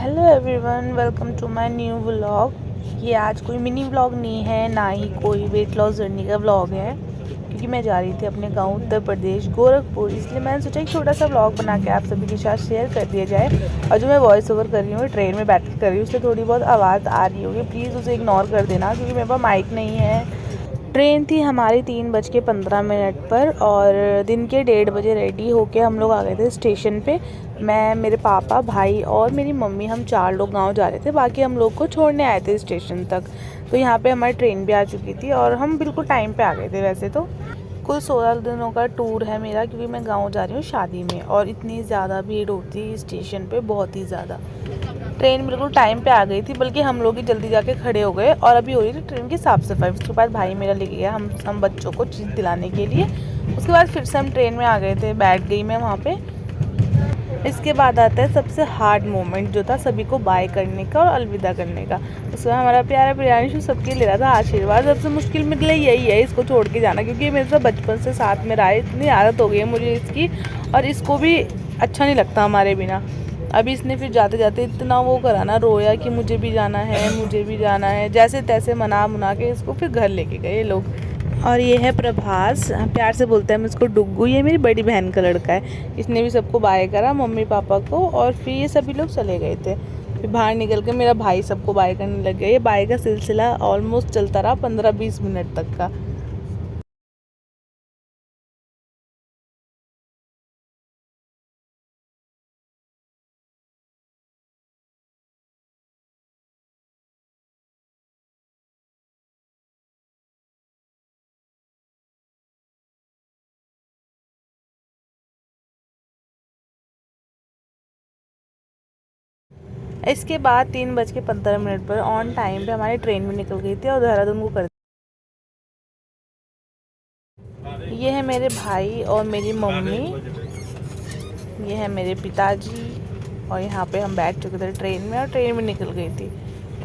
Hello everyone, welcome to my new vlog. ये आज कोई मिनी व्लॉग नहीं है, ना ही कोई वेट लॉस जर्नी का व्लॉग है, क्योंकि मैं जा रही थी अपने गांव उत्तर प्रदेश गोरखपुर। इसलिए मैंने सोचा एक छोटा सा व्लॉग बना के आप सभी के साथ शेयर कर दिया जाए। और जो मैं वॉइस ओवर कर रही हूँ ट्रेन में बैठ कर कर रही हूँ, उससे थोड़ी बहुत आवाज़ आ रही होगी, प्लीज़ उसे इग्नोर कर देना, क्योंकि मेरे पास माइक नहीं है। ट्रेन थी हमारी 3:15 पर और दिन के 1:30 बजे रेडी होके हम लोग आ गए थे स्टेशन पे। मैं, मेरे पापा, भाई और मेरी मम्मी, हम 4 लोग गांव जा रहे थे। बाकी हम लोग को छोड़ने आए थे स्टेशन तक। तो यहाँ पे हमारी ट्रेन भी आ चुकी थी और हम बिल्कुल टाइम पे आ गए थे। वैसे तो कुल 16 दिनों का टूर है मेरा, क्योंकि मैं गाँव जा रही हूँ शादी में, और इतनी ज़्यादा भीड़ होती है स्टेशन पर, बहुत ही ज़्यादा। ट्रेन बिल्कुल टाइम पे आ गई थी, बल्कि हम लोग ही जल्दी जाके खड़े हो गए और अभी हो रही थी ट्रेन की साफ़ सफाई। उसके बाद भाई मेरा ले गया हम बच्चों को चीज़ दिलाने के लिए। उसके बाद फिर से हम ट्रेन में आ गए थे, बैठ गई मैं वहाँ पे। इसके बाद आता है सबसे हार्ड मोमेंट, जो था सभी को बाय करने का और अलविदा करने का। उसके बाद हमारा प्यारा प्रियांशु सबके ले रहा था आशीर्वाद। सबसे मुश्किल मेरे लिए यही है, इसको छोड़ के जाना, क्योंकि मेरे साथ बचपन से साथ में रहा है, इतनी आदत हो गई है मुझे इसकी, और इसको भी अच्छा नहीं लगता हमारे बिना। अभी इसने फिर जाते जाते इतना वो करा ना, रोया कि मुझे भी जाना है, मुझे भी जाना है। जैसे तैसे मना मुना के इसको फिर घर लेके गए लोग। और ये है प्रभास, प्यार से बोलते हैं हम इसको डुग्गू। ये मेरी बड़ी बहन का लड़का है। इसने भी सबको बाय करा, मम्मी पापा को, और फिर ये सभी लोग चले गए थे। फिर बाहर निकल के मेरा भाई सबको बाय करने लग गया। ये बाय का सिलसिला ऑलमोस्ट चलता रहा 15-20 मिनट तक का। इसके बाद 3:15 पर ऑन टाइम पे हमारी ट्रेन भी निकल गई थी और देहरादून को कर। ये है मेरे भाई और मेरी मम्मी, ये है मेरे पिताजी, और यहाँ पे हम बैठ चुके थे ट्रेन में और ट्रेन भी निकल गई थी।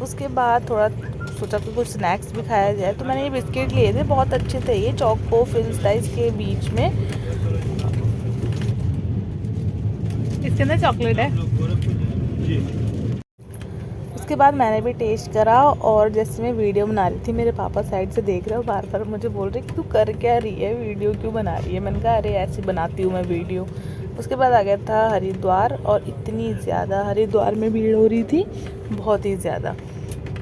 उसके बाद थोड़ा सोचा कि कुछ स्नैक्स भी खाया जाए, तो मैंने ये बिस्किट लिए थे, बहुत अच्छे थे। ये चोको फिल्स था इसके बीच में, इसके अंदर चॉकलेट है। उसके बाद मैंने भी टेस्ट करा, और जैसे मैं वीडियो बना रही थी, मेरे पापा साइड से देख रहे हो, बार बार मुझे बोल रहे कि तू कर क्या रही है, वीडियो क्यों बना रही है। मैंने कहा अरे ऐसी बनाती हूँ मैं वीडियो। उसके बाद आ गया था हरिद्वार, और इतनी ज़्यादा हरिद्वार में भीड़ हो रही थी, बहुत ही ज़्यादा।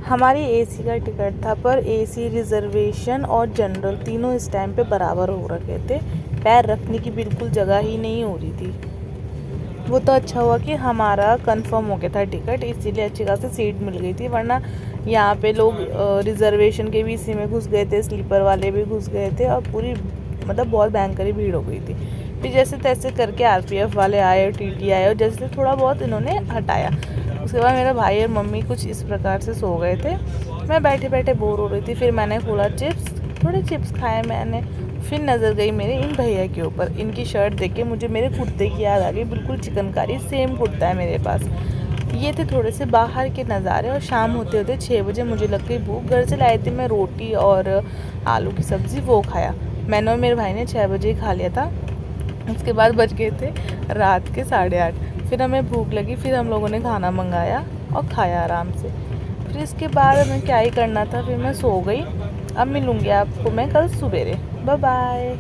हमारी एसी का टिकट था, पर एसी, रिजर्वेशन और जनरल तीनों इस टाइम पे बराबर हो रखे थे। पैर रखने की बिल्कुल जगह ही नहीं हो रही थी। वो तो अच्छा हुआ कि हमारा कंफर्म हो गया था टिकट, इसीलिए अच्छी खासी सीट मिल गई थी, वरना यहाँ पे लोग रिजर्वेशन के भी इसी में घुस गए थे, स्लीपर वाले भी घुस गए थे, और पूरी मतलब बहुत भयंकर भीड़ हो गई थी। फिर जैसे तैसे करके आरपीएफ वाले आए और टीटी आए, और जैसे थोड़ा बहुत इन्होंने हटाया। उसके बाद मेरा भाई और मम्मी कुछ इस प्रकार से सो गए थे। मैं बैठे बैठे बोर हो रही थी, फिर मैंने खोला चिप्स, थोड़े चिप्स खाए मैंने। फिर नज़र गई मेरे इन भैया के ऊपर, इनकी शर्ट देख के मुझे मेरे कुर्ते की याद आ गई, बिल्कुल चिकनकारी सेम कुर्ता है मेरे पास। ये थे थोड़े से बाहर के नज़ारे, और शाम होते होते 6 बजे मुझे लग गई भूख। घर से लाई थी मैं रोटी और आलू की सब्ज़ी, वो खाया मैंने और मेरे भाई ने 6 बजे ही खा लिया था। उसके बाद बज गए थे रात के 8:30। फिर हमें भूख लगी, फिर हम लोगों ने खाना मंगाया और खाया आराम से। फिर इसके बाद हमें क्या ही करना था, फिर मैं सो गई। अब मिलूँगी आपको मैं कल सुबेरे। Bye bye.